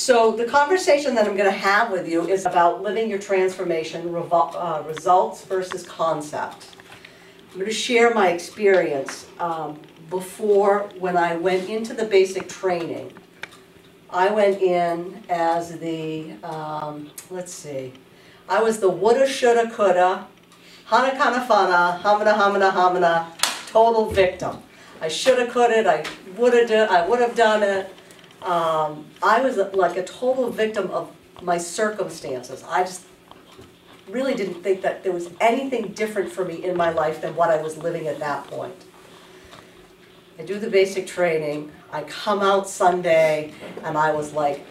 So the conversation that I'm going to have with you is about living your transformation, results versus concept. I'm going to share my experience before when I went into the basic training. I went in as the, let's see, I was the woulda, shoulda, coulda, hana kana fana, hamana hamana hamana, total victim. I shoulda, coulda, I would have done it. I was like a total victim of my circumstances. I just really didn't think that there was anything different for me in my life than what I was living at that point. I do the basic training, I come out Sunday, and I was like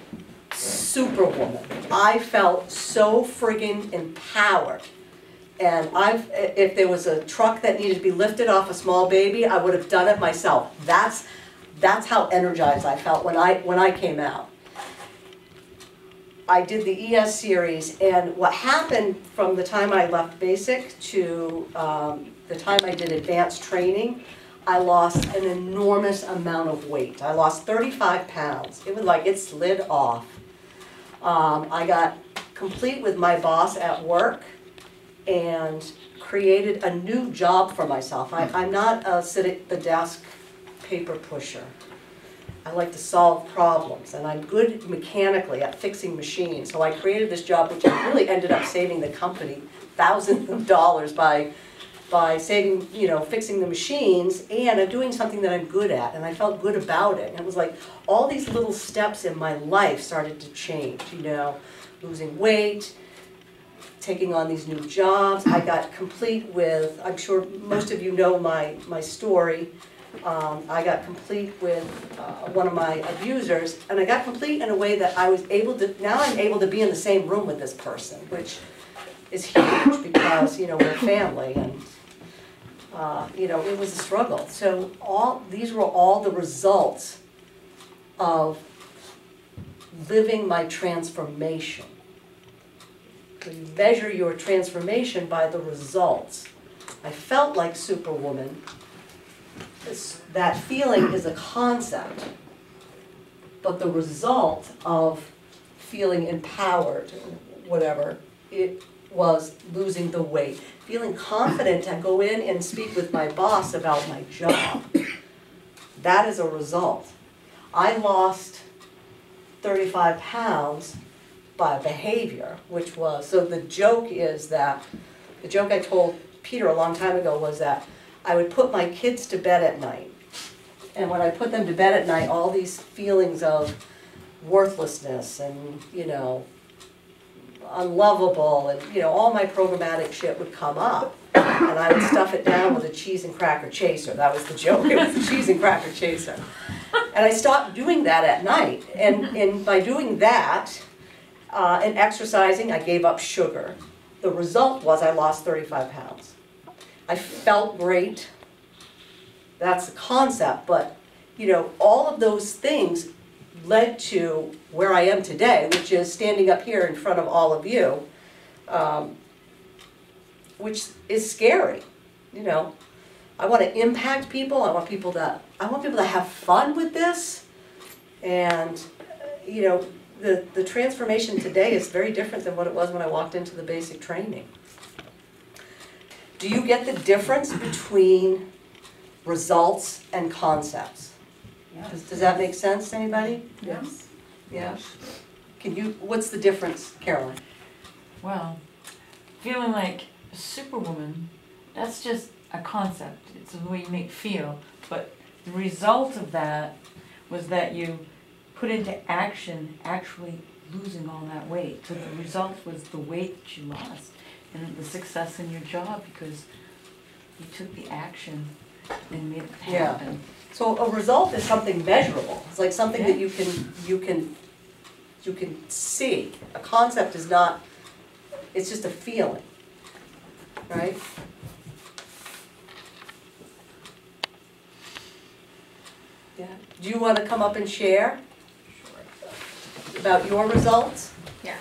superwoman. I felt so friggin' empowered. And if there was a truck that needed to be lifted off a small baby, I would have done it myself. That's how energized I felt when I came out. I did the ES series, and what happened from the time I left basic to the time I did advanced training, I lost an enormous amount of weight. I lost 35 pounds. It was like it slid off. I got complete with my boss at work and created a new job for myself. I'm not a sit at the desk paper pusher. I like to solve problems, and I'm good mechanically at fixing machines. So I created this job, which really ended up saving the company thousands of dollars by saving, fixing the machines, and I'm doing something that I'm good at, and I felt good about it. And it was like all these little steps in my life started to change, losing weight, taking on these new jobs. I got complete with, I'm sure most of you know my story. I got complete with one of my abusers, and I got complete in a way that I was able to, now I'm able to be in the same room with this person, which is huge because, we're family, and, it was a struggle. So these were all the results of living my transformation. You measure your transformation by the results. I felt like Superwoman. That feeling is a concept, but the result of feeling empowered, whatever, it was losing the weight. Feeling confident to go in and speak with my boss about my job. That is a result. I lost 35 pounds by behavior, which was, so the joke I told Peter a long time ago was that I would put my kids to bed at night. And when I put them to bed at night, all these feelings of worthlessness and, unlovable and, all my programmatic shit would come up. And I would stuff it down with a cheese and cracker chaser. That was the joke. It was the cheese and cracker chaser. And I stopped doing that at night. And by doing that and exercising, I gave up sugar. The result was I lost 35 pounds. I felt great. That's the concept, but all of those things led to where I am today, which is standing up here in front of all of you, which is scary. I want to impact people. I want people to have fun with this, and the transformation today is very different than what it was when I walked into the basic training. Do you get the difference between results and concepts? Yes. Does that make sense to anybody? Yes. Yeah? What's the difference, Carolyn? Well, feeling like a superwoman, that's just a concept. It's the way you make feel. But the result of that was that you put into action actually losing all that weight. So the result was the weight that you lost. And the success in your job because you took the action and made it happen. Yeah. So a result is something measurable. It's like something that you can see. A concept is not. It's just a feeling, right? Yeah. Do you want to come up and share about your results? Yes.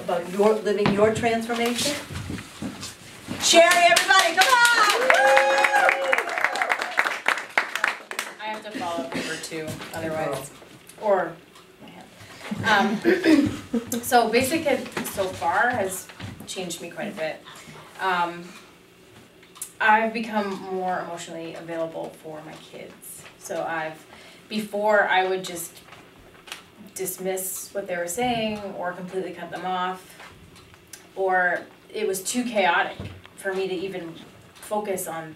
About living your transformation? Sherry, everybody, come on! I have to follow paper too, otherwise, or my hand. So basic ed so far has changed me quite a bit. I've become more emotionally available for my kids. So before I would just dismiss what they were saying or completely cut them off, or it was too chaotic for me to even focus on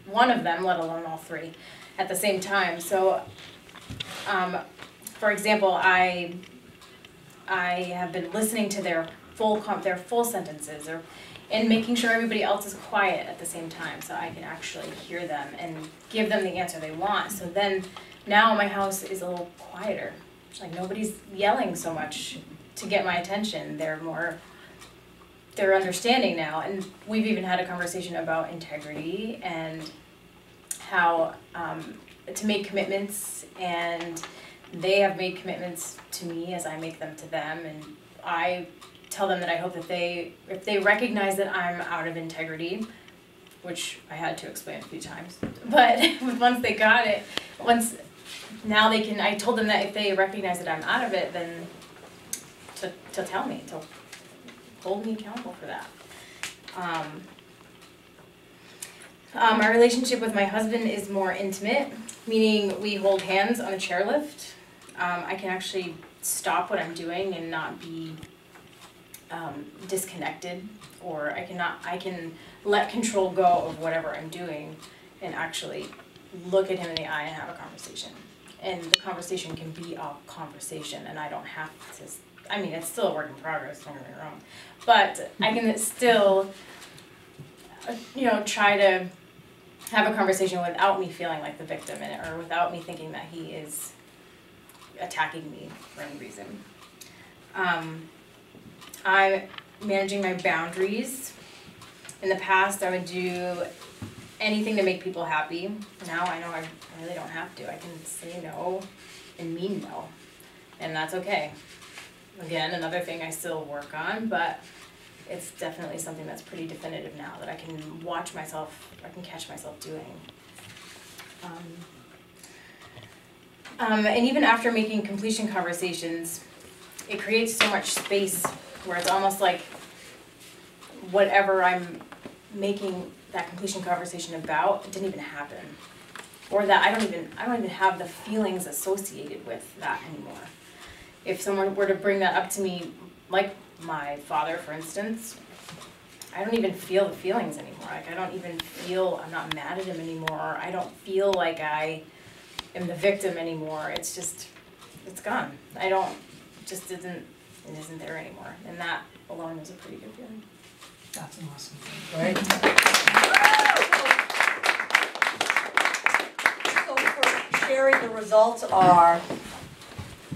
one of them, let alone all three, at the same time. So, for example, I have been listening to their full sentences, and making sure everybody else is quiet at the same time, so I can actually hear them and give them the answer they want. So then, now my house is a little quieter. Like nobody's yelling so much to get my attention. They're understanding now, and we've even had a conversation about integrity and how to make commitments, and they have made commitments to me as I make them to them, and I tell them that I hope that if they recognize that I'm out of integrity, which I had to explain a few times, but once they got it, now they can, I told them that if they recognize that I'm out of it, then to tell me, to hold me accountable for that. My relationship with my husband is more intimate, meaning we hold hands on a chairlift. I can actually stop what I'm doing and not be disconnected, or I can let control go of whatever I'm doing and actually look at him in the eye and have a conversation. And the conversation can be a conversation, and I don't have to, I mean, it's still a work in progress, don't get me wrong, but I can still, try to have a conversation without me feeling like the victim in it, or without me thinking that he is attacking me for any reason. I'm managing my boundaries. In the past, I would do anything to make people happy. Now I know I really don't have to. I can say no and mean no, and that's okay. Again, another thing I still work on, but it's definitely something that's pretty definitive now that I can catch myself doing. And even after making completion conversations, it creates so much space where it's almost like whatever I'm making that completion conversation about, it didn't even happen. Or that I don't even have the feelings associated with that anymore. If someone were to bring that up to me, like my father, for instance, I don't even feel the feelings anymore. Like I'm not mad at him anymore. I don't feel like I am the victim anymore. It's gone. It isn't there anymore. And that alone is a pretty good feeling. That's an awesome thing. Right? So for Sherry, the results are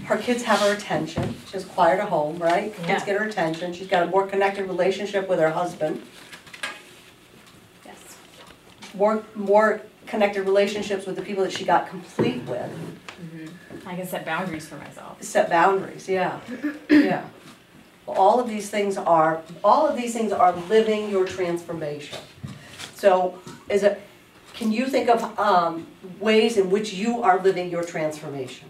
her kids have her attention. She has quieter home, right? Yeah. Kids get her attention. She's got a more connected relationship with her husband. Yes. More connected relationships with the people that she got complete with. Mm-hmm. I can set boundaries for myself. Set boundaries, yeah. Yeah. Well, all of these things are living your transformation. So can you think of ways in which you are living your transformation?